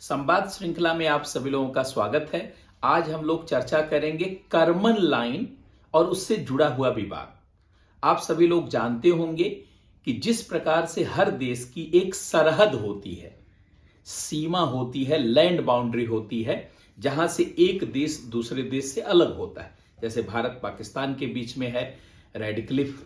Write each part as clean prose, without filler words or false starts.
संवाद श्रृंखला में आप सभी लोगों का स्वागत है। आज हम लोग चर्चा करेंगे कर्मन लाइन और उससे जुड़ा हुआ विवाद। आप सभी लोग जानते होंगे कि जिस प्रकार से हर देश की एक सरहद होती है, सीमा होती है, लैंड बाउंड्री होती है, जहां से एक देश दूसरे देश से अलग होता है। जैसे भारत पाकिस्तान के बीच में है रेड क्लिफ,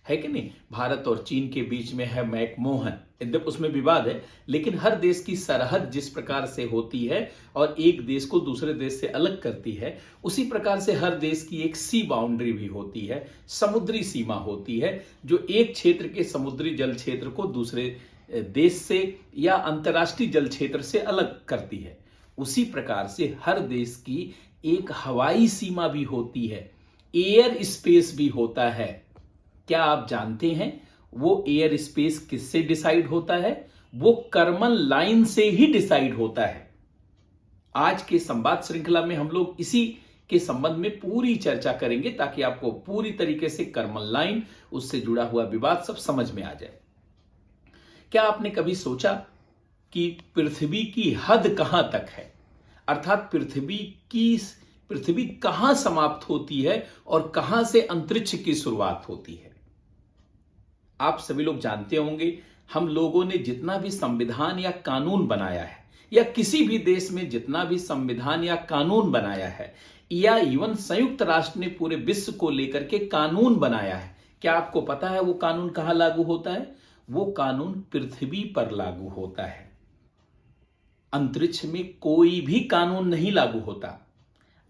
है कि नहीं? भारत और चीन के बीच में है मैकमोहन। यद्यप उसमें विवाद है, लेकिन हर देश की सरहद जिस प्रकार से होती है और एक देश को दूसरे देश से अलग करती है, उसी प्रकार से हर देश की एक सी बाउंड्री भी होती है, समुद्री सीमा होती है, जो एक क्षेत्र के समुद्री जल क्षेत्र को दूसरे देश से या अंतर्राष्ट्रीय जल क्षेत्र से अलग करती है। उसी प्रकार से हर देश की एक हवाई सीमा भी होती है, एयर स्पेस भी होता है। क्या आप जानते हैं वो एयर स्पेस किससे डिसाइड होता है? वो कर्मन लाइन से ही डिसाइड होता है। आज के संवाद श्रृंखला में हम लोग इसी के संबंध में पूरी चर्चा करेंगे, ताकि आपको पूरी तरीके से कर्मन लाइन, उससे जुड़ा हुआ विवाद सब समझ में आ जाए। क्या आपने कभी सोचा कि पृथ्वी की हद कहां तक है? अर्थात पृथ्वी कहां समाप्त होती है और कहां से अंतरिक्ष की शुरुआत होती है? आप सभी लोग जानते होंगे, हम लोगों ने जितना भी संविधान या कानून बनाया है, या किसी भी देश में जितना भी संविधान या कानून बनाया है, या इवन संयुक्त राष्ट्र ने पूरे विश्व को लेकर के कानून बनाया है, क्या आपको पता है वो कानून कहां लागू होता है? वो कानून पृथ्वी पर लागू होता है। अंतरिक्ष में कोई भी कानून नहीं लागू होता।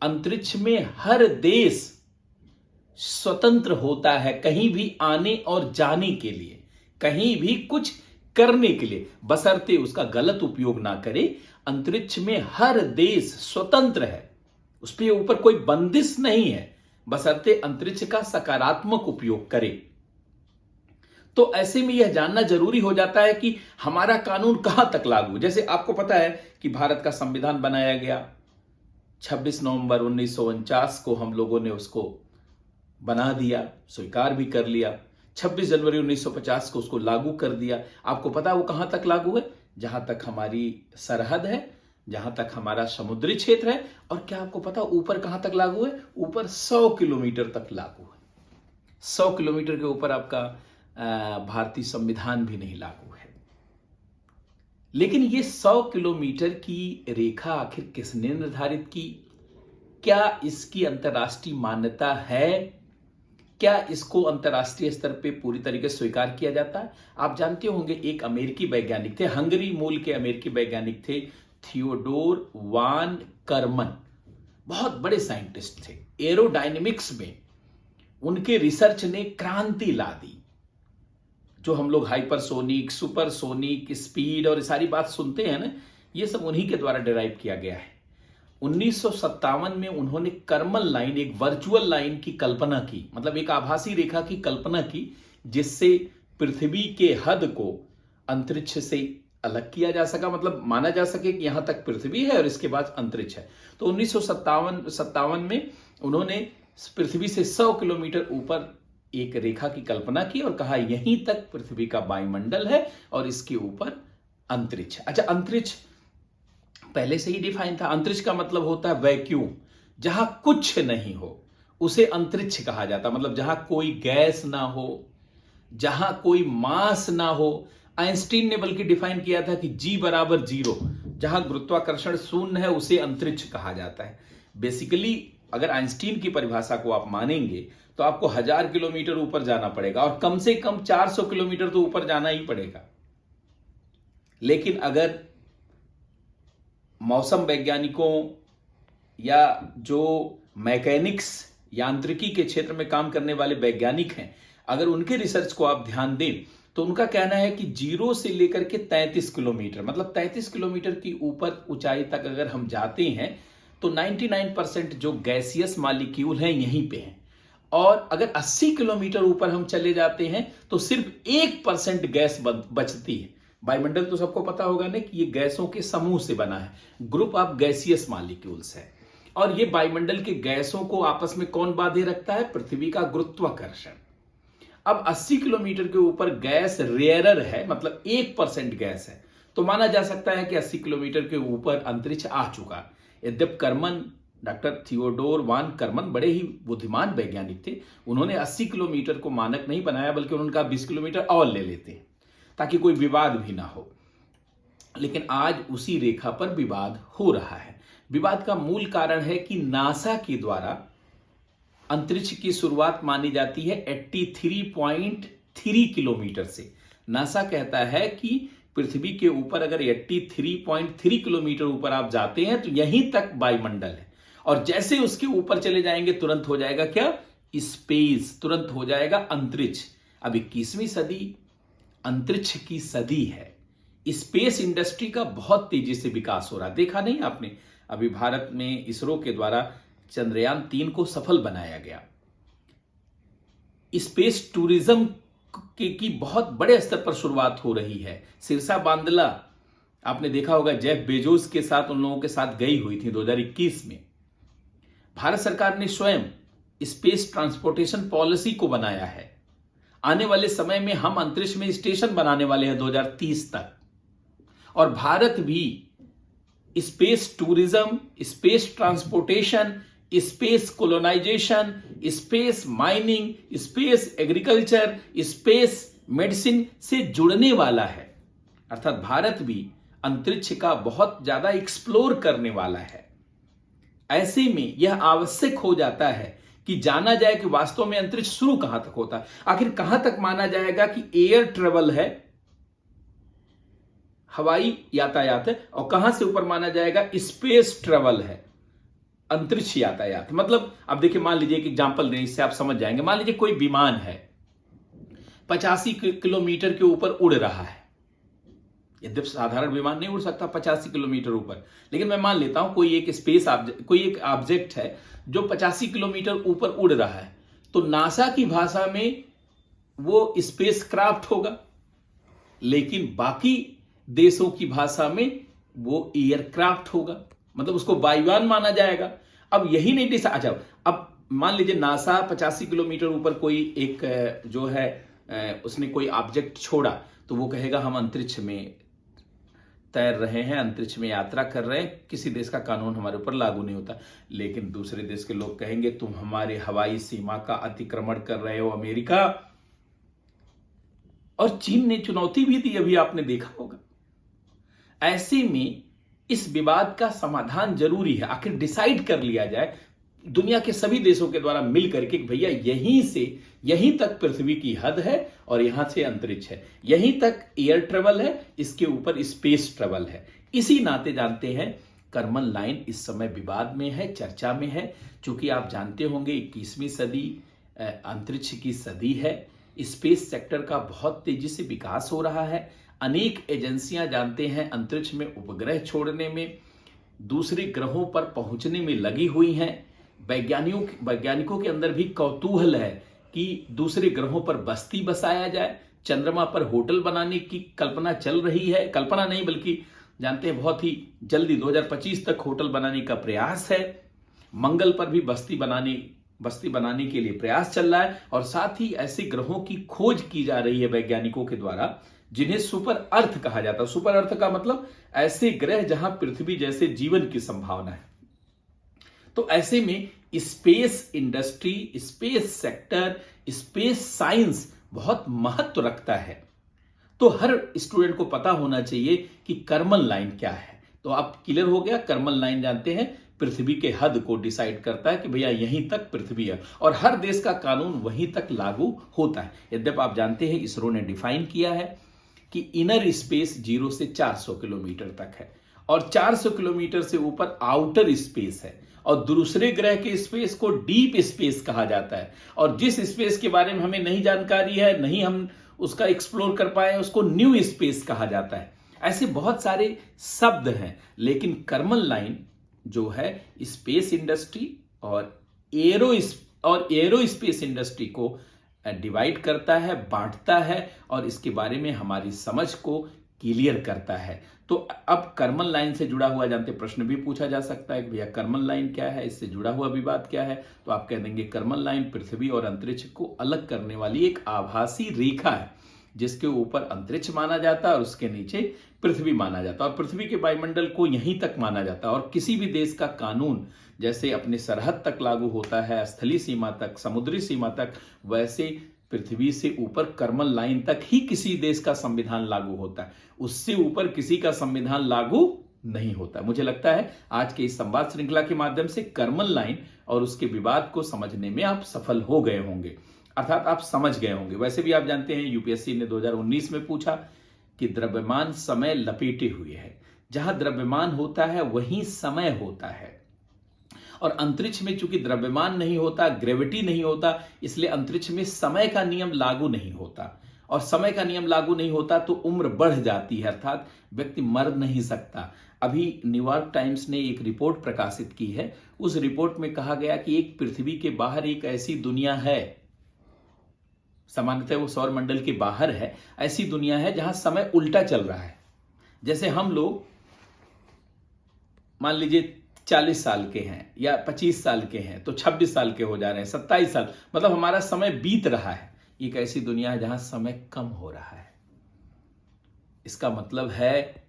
अंतरिक्ष में हर देश स्वतंत्र होता है कहीं भी आने और जाने के लिए, कहीं भी कुछ करने के लिए, बशर्ते उसका गलत उपयोग ना करे। अंतरिक्ष में हर देश स्वतंत्र है, उस पर ऊपर कोई बंदिश नहीं है, बशर्ते अंतरिक्ष का सकारात्मक उपयोग करे। तो ऐसे में यह जानना जरूरी हो जाता है कि हमारा कानून कहां तक लागू। जैसे आपको पता है कि भारत का संविधान बनाया गया 26 नवंबर 1949 को, हम लोगों ने उसको बना दिया, स्वीकार भी कर लिया। 26 जनवरी 1950 को उसको लागू कर दिया। आपको पता है वो कहां तक लागू है? जहां तक हमारी सरहद है, जहां तक हमारा समुद्री क्षेत्र है। और क्या आपको पता ऊपर कहां तक लागू है? ऊपर 100 किलोमीटर तक लागू है। 100 किलोमीटर के ऊपर आपका भारतीय संविधान भी नहीं लागू है। लेकिन ये 100 किलोमीटर की रेखा आखिर किसने निर्धारित की? क्या इसकी अंतर्राष्ट्रीय मान्यता है? क्या इसको अंतर्राष्ट्रीय स्तर पे पूरी तरीके से स्वीकार किया जाता है? आप जानते होंगे, एक अमेरिकी वैज्ञानिक थे, हंगरी मूल के अमेरिकी वैज्ञानिक थे, थियोडोर वान करमन। बहुत बड़े साइंटिस्ट थे। एरोडायनेमिक्स में उनके रिसर्च ने क्रांति ला दी। जो हम लोग हाइपरसोनिक, सुपरसोनिक स्पीड और सारी बात सुनते हैं ना, ये सब उन्हीं के द्वारा डिराइव किया गया है। 1957 में उन्होंने कर्मन लाइन, एक वर्चुअल लाइन की कल्पना की, मतलब एक आभासी रेखा की कल्पना की, जिससे पृथ्वी के हद को अंतरिक्ष से अलग किया जा सका। मतलब माना जा सके कि यहां तक पृथ्वी है और इसके बाद अंतरिक्ष है। तो 1957 में उन्होंने पृथ्वी से 100 किलोमीटर ऊपर एक रेखा की कल्पना की और कहा यहीं तक पृथ्वी का वायुमंडल है और इसके ऊपर अंतरिक्ष। अच्छा, अंतरिक्ष पहले से ही डिफाइन था। अंतरिक्ष का मतलब होता है वैक्यूम, जहां कुछ नहीं हो उसे अंतरिक्ष कहा जाता। मतलब जहां कोई गैस ना हो, जहां कोई मास ना हो। आइंस्टीन ने बल्कि डिफाइन किया था कि G = 0, जहां गुरुत्वाकर्षण शून्य है, उसे अंतरिक्ष कहा जाता है। बेसिकली अगर आइंस्टीन की परिभाषा को आप मानेंगे तो आपको 1000 किलोमीटर ऊपर जाना पड़ेगा और कम से कम 400 किलोमीटर तो ऊपर जाना ही पड़ेगा। लेकिन अगर मौसम वैज्ञानिकों या जो मैकेनिक्स, यांत्रिकी के क्षेत्र में काम करने वाले वैज्ञानिक हैं, अगर उनके रिसर्च को आप ध्यान दें तो उनका कहना है कि 0 से लेकर के 33 किलोमीटर, मतलब 33 किलोमीटर की ऊपर ऊंचाई तक अगर हम जाते हैं तो 99% जो गैसियस मॉलिक्यूल हैं यहीं पे हैं। और अगर 80 किलोमीटर ऊपर हम चले जाते हैं तो सिर्फ 1% गैस बचती है। वायुमंडल तो सबको पता होगा ना कि ये गैसों के समूह से बना है, ग्रुप ऑफ गैसियस मॉलिक्यूल्स है। और ये वायुमंडल के गैसों को आपस में कौन बांधे रखता है? पृथ्वी का गुरुत्वाकर्षण। अब 80 किलोमीटर के ऊपर गैस रेयरर है, मतलब 1% गैस है, तो माना जा सकता है कि 80 किलोमीटर के ऊपर अंतरिक्ष आ चुका। यद्यप कर्मन, डॉक्टर थियोडोर वान कर्मन बड़े ही बुद्धिमान वैज्ञानिक थे। उन्होंने 80 किलोमीटर को मानक नहीं बनाया, बल्कि उन्होंने कहा 20 किलोमीटर और ले लेते हैं ताकि कोई विवाद भी ना हो। लेकिन आज उसी रेखा पर विवाद हो रहा है। विवाद का मूल कारण है कि नासा के द्वारा अंतरिक्ष की शुरुआत मानी जाती है 83.3 किलोमीटर से। नासा कहता है कि पृथ्वी के ऊपर अगर 83.3 किलोमीटर ऊपर आप जाते हैं तो यहीं तक वायुमंडल है, और जैसे उसके ऊपर चले जाएंगे तुरंत हो जाएगा क्या? स्पेस, तुरंत हो जाएगा अंतरिक्ष। अब 21वीं सदी अंतरिक्ष की सदी है। स्पेस इंडस्ट्री का बहुत तेजी से विकास हो रहा है। देखा नहीं आपने, अभी भारत में इसरो के द्वारा चंद्रयान 3 को सफल बनाया गया। स्पेस टूरिज्म की बहुत बड़े स्तर पर शुरुआत हो रही है। सिरसा बांदला आपने देखा होगा, जेफ बेजोस के साथ उन लोगों के साथ गई हुई थी 2021 में। भारत सरकार ने स्वयं स्पेस ट्रांसपोर्टेशन पॉलिसी को बनाया है। आने वाले समय में हम अंतरिक्ष में स्टेशन बनाने वाले हैं 2030 तक। और भारत भी space tourism, space transportation, space colonisation, space mining, space agriculture, space medicine से जुड़ने वाला है। अर्थात भारत भी अंतरिक्ष का बहुत ज्यादा एक्सप्लोर करने वाला है। ऐसे में यह आवश्यक हो जाता है कि जाना जाए कि वास्तव में अंतरिक्ष शुरू कहां तक होता है। आखिर कहां तक माना जाएगा कि एयर ट्रेवल है, हवाई यातायात है, और कहां से ऊपर माना जाएगा स्पेस ट्रेवल है, अंतरिक्ष यातायात। मतलब अब देखिए, मान लीजिए कि एग्जांपल दें, इससे आप समझ जाएंगे। मान लीजिए कोई विमान है 85 किलोमीटर के ऊपर उड़ रहा है। यद्यप साधारण विमान नहीं उड़ सकता 85 किलोमीटर ऊपर, लेकिन मैं मान लेता हूं कोई एक ऑब्जेक्ट है जो 85 किलोमीटर ऊपर उड़ रहा है, तो नासा की भाषा में वो स्पेस क्राफ्ट होगा, लेकिन बाकी देशों की भाषा में वो एयरक्राफ्ट होगा। मतलब उसको वायुयान माना जाएगा। अब यही नहीं डिसाइड। अच्छा, अब मान लीजिए नासा 85 किलोमीटर ऊपर कोई एक जो है उसने कोई ऑब्जेक्ट छोड़ा, तो वो कहेगा हम अंतरिक्ष में तैर रहे हैं, अंतरिक्ष में यात्रा कर रहे हैं, किसी देश का कानून हमारे ऊपर लागू नहीं होता। लेकिन दूसरे देश के लोग कहेंगे तुम हमारे हवाई सीमा का अतिक्रमण कर रहे हो। अमेरिका और चीन ने चुनौती भी दी, अभी आपने देखा होगा। ऐसे में इस विवाद का समाधान जरूरी है। आखिर डिसाइड कर लिया जाए दुनिया के सभी देशों के द्वारा मिलकर के, भैया यहीं तक पृथ्वी की हद है और यहां से अंतरिक्ष है, यहीं तक एयर ट्रेवल है, इसके ऊपर स्पेस ट्रेवल है। इसी नाते जानते हैं कर्मन लाइन इस समय विवाद में है, चर्चा में है। चूंकि आप जानते होंगे 21वीं सदी अंतरिक्ष की सदी है। स्पेस सेक्टर का बहुत तेजी से विकास हो रहा है। अनेक एजेंसियां जानते हैं अंतरिक्ष में उपग्रह छोड़ने में, दूसरे ग्रहों पर पहुंचने में लगी हुई हैं। वैज्ञानिकों के अंदर भी कौतूहल है कि दूसरे ग्रहों पर बस्ती बसाया जाए। चंद्रमा पर होटल बनाने की कल्पना चल रही है, कल्पना नहीं बल्कि जानते हैं बहुत ही जल्दी 2025 तक होटल बनाने का प्रयास है। मंगल पर भी बस्ती बनाने के लिए प्रयास चल रहा है, और साथ ही ऐसे ग्रहों की खोज की जा रही है वैज्ञानिकों के द्वारा जिन्हें सुपर अर्थ कहा जाता है। सुपर अर्थ का मतलब ऐसे ग्रह जहां पृथ्वी जैसे जीवन की संभावना है। तो ऐसे में space industry, space sector, space science बहुत महत्व रखता है। तो हर स्टूडेंट को पता होना चाहिए कि कर्मन लाइन क्या है। तो आप क्लियर हो गया, कर्मन लाइन जानते हैं पृथ्वी के हद को डिसाइड करता है कि भैया यहीं तक पृथ्वी है, और हर देश का कानून वहीं तक लागू होता है। यद्यप आप जानते हैं इसरो ने डिफाइन किया है कि इनर स्पेस 0 से 400 किलोमीटर तक है, और 400 किलोमीटर से ऊपर आउटर स्पेस है, और दूसरे ग्रह के स्पेस को डीप स्पेस कहा जाता है। और जिस स्पेस के बारे में हमें नहीं जानकारी है, नहीं हम उसका एक्सप्लोर कर पाए, उसको न्यू स्पेस कहा जाता है। ऐसे बहुत सारे शब्द हैं, लेकिन कर्मन लाइन जो है स्पेस इंडस्ट्री और एरोस्पेस इंडस्ट्री को डिवाइड करता है, बांटता है, और इसके बारे में हमारी समझ को क्लियर करता है। तो अब कर्मन लाइन से जुड़ा हुआ जानते प्रश्न भी पूछा जा सकता है कि भैया कर्मन लाइन क्या है, इससे जुड़ा हुआ विवाद क्या है। तो आप कह देंगे कर्मन लाइन पृथ्वी और अंतरिक्ष को अलग करने वाली एक आभासी रेखा है, जिसके ऊपर अंतरिक्ष माना जाता है और उसके नीचे पृथ्वी माना जाता है, और पृथ्वी के वायुमंडल को यहीं तक माना जाता है। और किसी भी देश का कानून जैसे अपने सरहद तक लागू होता है, स्थलीय सीमा तक, समुद्री सीमा तक, वैसे पृथ्वी से ऊपर कर्मन लाइन तक ही किसी देश का संविधान लागू होता है, उससे ऊपर किसी का संविधान लागू नहीं होता। मुझे लगता है आज के इस संवाद श्रृंखला के माध्यम से कर्मन लाइन और उसके विवाद को समझने में आप सफल हो गए होंगे, अर्थात आप समझ गए होंगे। वैसे भी आप जानते हैं यूपीएससी ने 2019 में पूछा कि द्रव्यमान समय लपेटे हुए है, जहां द्रव्यमान होता है वहीं समय होता है, और अंतरिक्ष में चूंकि द्रव्यमान नहीं होता, ग्रेविटी नहीं होता, इसलिए अंतरिक्ष में समय का नियम लागू नहीं होता, और समय का नियम लागू नहीं होता तो उम्र बढ़ जाती है, अर्थात व्यक्ति मर नहीं सकता। अभी न्यूयॉर्क टाइम्स ने एक रिपोर्ट प्रकाशित की है, उस रिपोर्ट में कहा गया कि एक पृथ्वी के बाहर एक ऐसी दुनिया है, सामान्यतः वो सौर मंडल के बाहर है, ऐसी दुनिया है जहां समय उल्टा चल रहा है। जैसे हम लोग मान लीजिए 40 साल के हैं या 25 साल के हैं तो 26 साल के हो जा रहे हैं, 27 साल, मतलब हमारा समय बीत रहा है। एक ऐसी दुनिया है जहां समय कम हो रहा है। इसका मतलब है,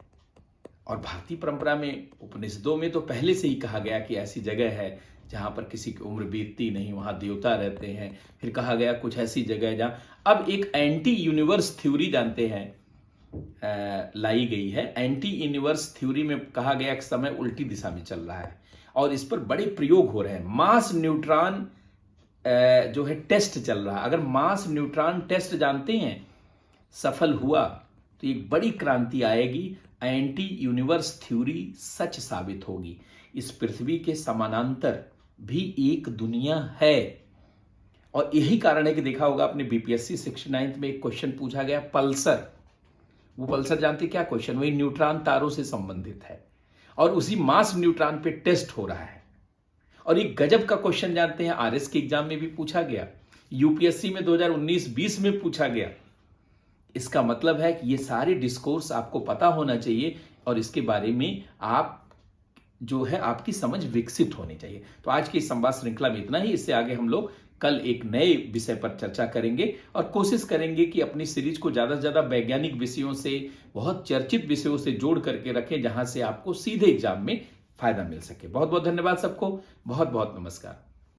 और भारतीय परंपरा में, उपनिषदों में तो पहले से ही कहा गया कि ऐसी जगह है जहां पर किसी की उम्र बीतती नहीं, वहां देवता रहते हैं। फिर कहा गया कुछ ऐसी जगह है जहां अब एक एंटी यूनिवर्स थ्योरी जानते हैं लाई गई है। एंटी यूनिवर्स थ्योरी में कहा गया कि समय उल्टी दिशा में चल रहा है, और इस पर बड़े प्रयोग हो रहे हैं। मास न्यूट्रॉन जो है टेस्ट चल रहा है। अगर मास न्यूट्रॉन टेस्ट जानते हैं सफल हुआ तो एक बड़ी क्रांति आएगी, एंटी यूनिवर्स थ्योरी सच साबित होगी। इस पृथ्वी के समानांतर भी एक दुनिया है, और यही कारण है कि देखा होगा आपने बीपीएससी 69 में एक क्वेश्चन पूछा गया पल्सर। वो पल्सर जानते क्या क्वेश्चन, वही न्यूट्रॉन तारों से संबंधित है, और उसी मास न्यूट्रॉन पे टेस्ट हो रहा है। और एक गजब का क्वेश्चन जानते हैं, आरएस के एग्जाम में भी पूछा गया, यूपीएससी में 2019-20 में पूछा गया। इसका मतलब है कि ये सारे डिस्कोर्स आपको पता होना चाहिए, और इसके बारे में आप जो है आपकी समझ विकसित होनी चाहिए। तो आज की इस संवाद श्रृंखला में इतना ही। इससे आगे हम लोग कल एक नए विषय पर चर्चा करेंगे, और कोशिश करेंगे कि अपनी सीरीज को ज्यादा से ज्यादा वैज्ञानिक विषयों से, बहुत चर्चित विषयों से जोड़ करके रखें, जहां से आपको सीधे एग्जाम में फायदा मिल सके। बहुत बहुत धन्यवाद सबको, बहुत बहुत नमस्कार।